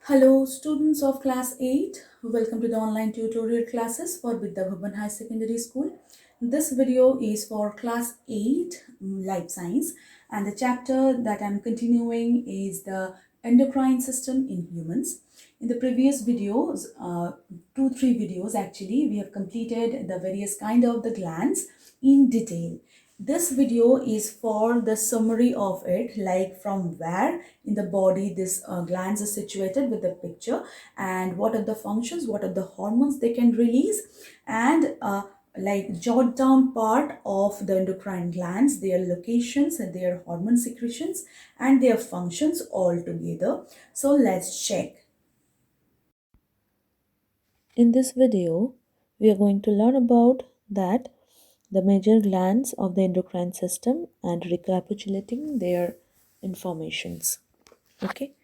Hello, students of class 8. Welcome to the online tutorial classes for Vidya Bhavan High Secondary School. This video is for class 8 life science, and the chapter that I'm continuing is the endocrine system in humans. In the previous videos, 2-3 videos actually, we have completed the various kind of the glands in detail. This video is for the summary of it, like from where in the body this glands are situated with the picture, and what are the functions, what are the hormones they can release, and like jot down part of the endocrine glands, their locations and their hormone secretions and their functions all together. So let's check. In this video, we are going to learn about that the major glands of the endocrine system and recapitulating their informations. Okay,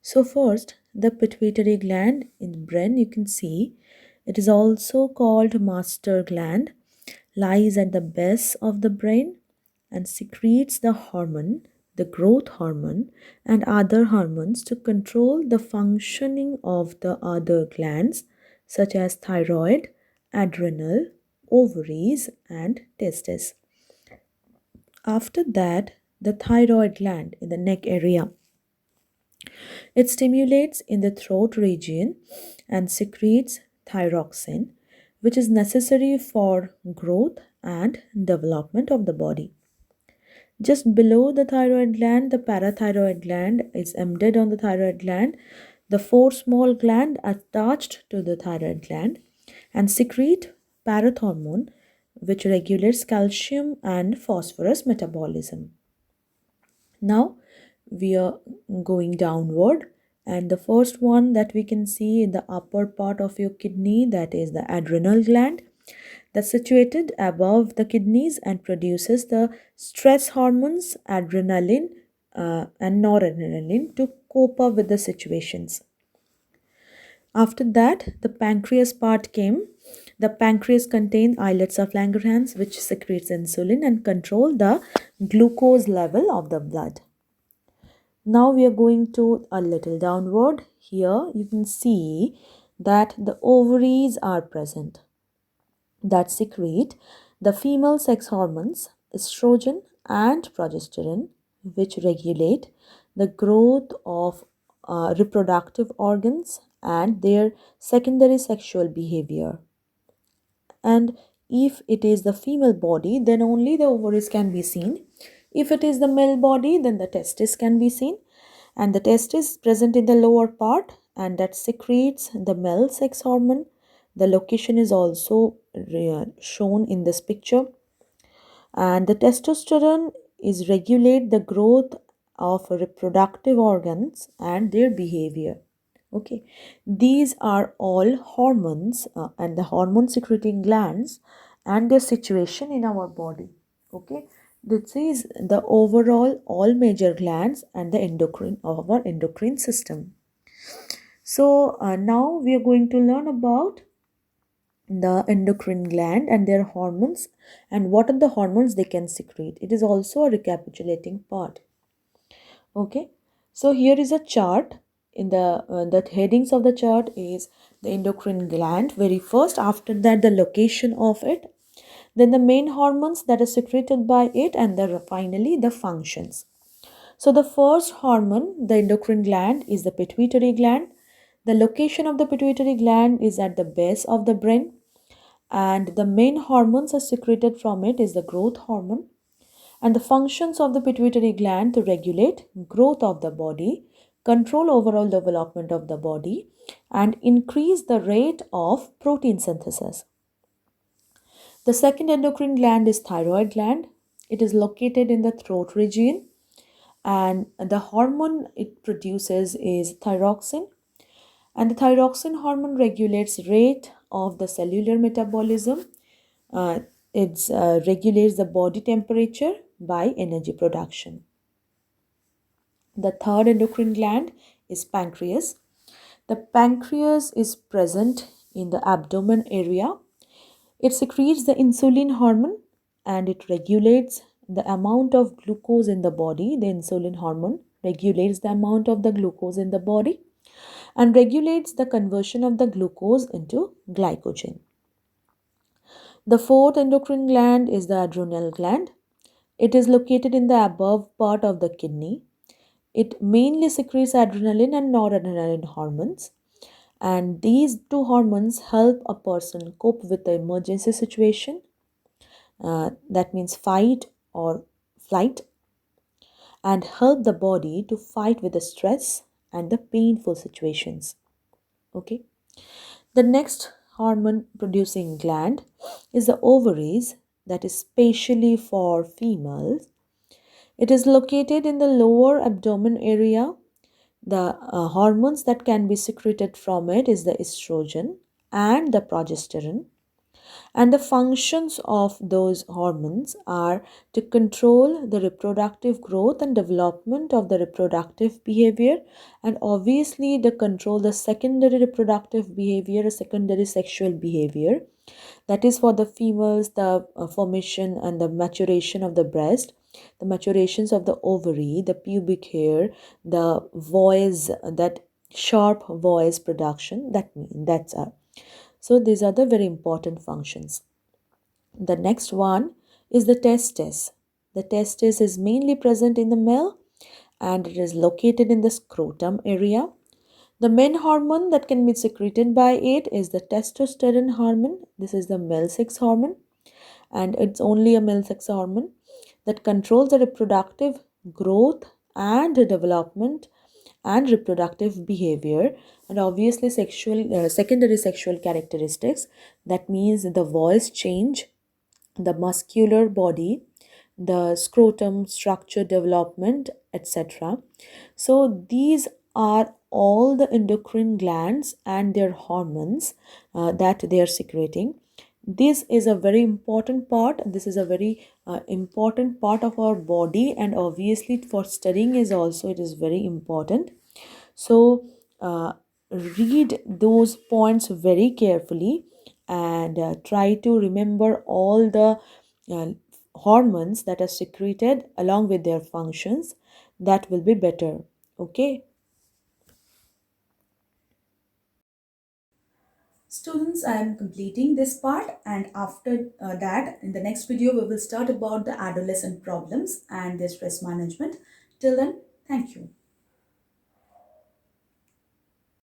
so first, the pituitary gland in the brain, you can see it is also called master gland, lies at the base of the brain and secretes the hormone, the growth hormone, and other hormones to control the functioning of the other glands such as thyroid, adrenal, ovaries, and testes. After that, the thyroid gland in the neck area. It stimulates in the throat region and secretes thyroxine, which is necessary for growth and development of the body. Just below the thyroid gland, the parathyroid gland is embedded on the thyroid gland. The four small glands attached to the thyroid gland and secrete parathormone, which regulates calcium and phosphorus metabolism. Now we are going downward, and the first one that we can see in the upper part of your kidney, that is the adrenal gland, that's situated above the kidneys and produces the stress hormones adrenaline and noradrenaline to cope up with the situations. After that, the pancreas part came. The pancreas contains islets of Langerhans, which secretes insulin and control the glucose level of the blood. Now we are going to a little downward. Here you can see that the ovaries are present that secrete the female sex hormones estrogen and progesterone, which regulate the growth of reproductive organs and their secondary sexual behavior. And if it is the female body, then only the ovaries can be seen. If it is the male body, then the testis can be seen, and the testis present in the lower part and that secretes the male sex hormone. The location is also shown in this picture, and the testosterone is regulate the growth of reproductive organs and their behavior. Okay, these are all hormones and the hormone secreting glands and their situation in our body. Okay, this is the overall all major glands and the endocrine of our endocrine system. So now we are going to learn about the endocrine gland and their hormones and what are the hormones they can secrete. It is also a recapitulating part. Okay, so here is a chart. In the headings of the chart is the endocrine gland very first, after that the location of it, then the main hormones that are secreted by it, and then finally the functions. So the first hormone, the endocrine gland, is the pituitary gland. The location of the pituitary gland is at the base of the brain, and the main hormones are secreted from it is the growth hormone, and the functions of the pituitary gland to regulate growth of the body, control overall development of the body, and increase the rate of protein synthesis. The second endocrine gland is thyroid gland. It is located in the throat region, and the hormone it produces is thyroxine, and the thyroxine hormone regulates rate of the cellular metabolism. uh, it regulates the body temperature by energy production. The third endocrine gland is pancreas. The pancreas is present in the abdomen area. It secretes the insulin hormone and it regulates the amount of glucose in the body. The insulin hormone regulates the amount of the glucose in the body. and regulates the conversion of the glucose into glycogen. The fourth endocrine gland is the adrenal gland. It is located in the above part of the kidney. It mainly secretes adrenaline and noradrenaline hormones, and these two hormones help a person cope with the emergency situation, that means fight or flight, and help the body to fight with the stress and the painful situations. Okay. The next hormone producing gland is the ovaries, that is specially for females. It is located in the lower abdomen area. The hormones that can be secreted from it is the estrogen and the progesterone, and the functions of those hormones are to control the reproductive growth and development of the reproductive behavior, and obviously to control the secondary reproductive behavior, secondary sexual behavior, that is for the females, the formation and the maturation of the breast, the maturations of the ovary, the pubic hair, the voice, that sharp voice production, that's so these are the very important functions. The next one is the testis. The testis is mainly present in the male and it is located in the scrotum area. The main hormone that can be secreted by it is the testosterone hormone. This is the male sex hormone, and it's only a male sex hormone that controls the reproductive growth and the development and reproductive behavior, and obviously sexual secondary sexual characteristics, that means the voice change, the muscular body, the scrotum structure development, etc. So these are all the endocrine glands and their hormones that they are secreting. This is a very important part. This is a very important part of our body, and obviously for studying is also it is very important. So read those points very carefully and try to remember all the uh, hormones that are secreted along with their functions. That will be better. Okay. Students, I am completing this part, and after that, in the next video, we will start about the adolescent problems and their stress management. Till then, thank you.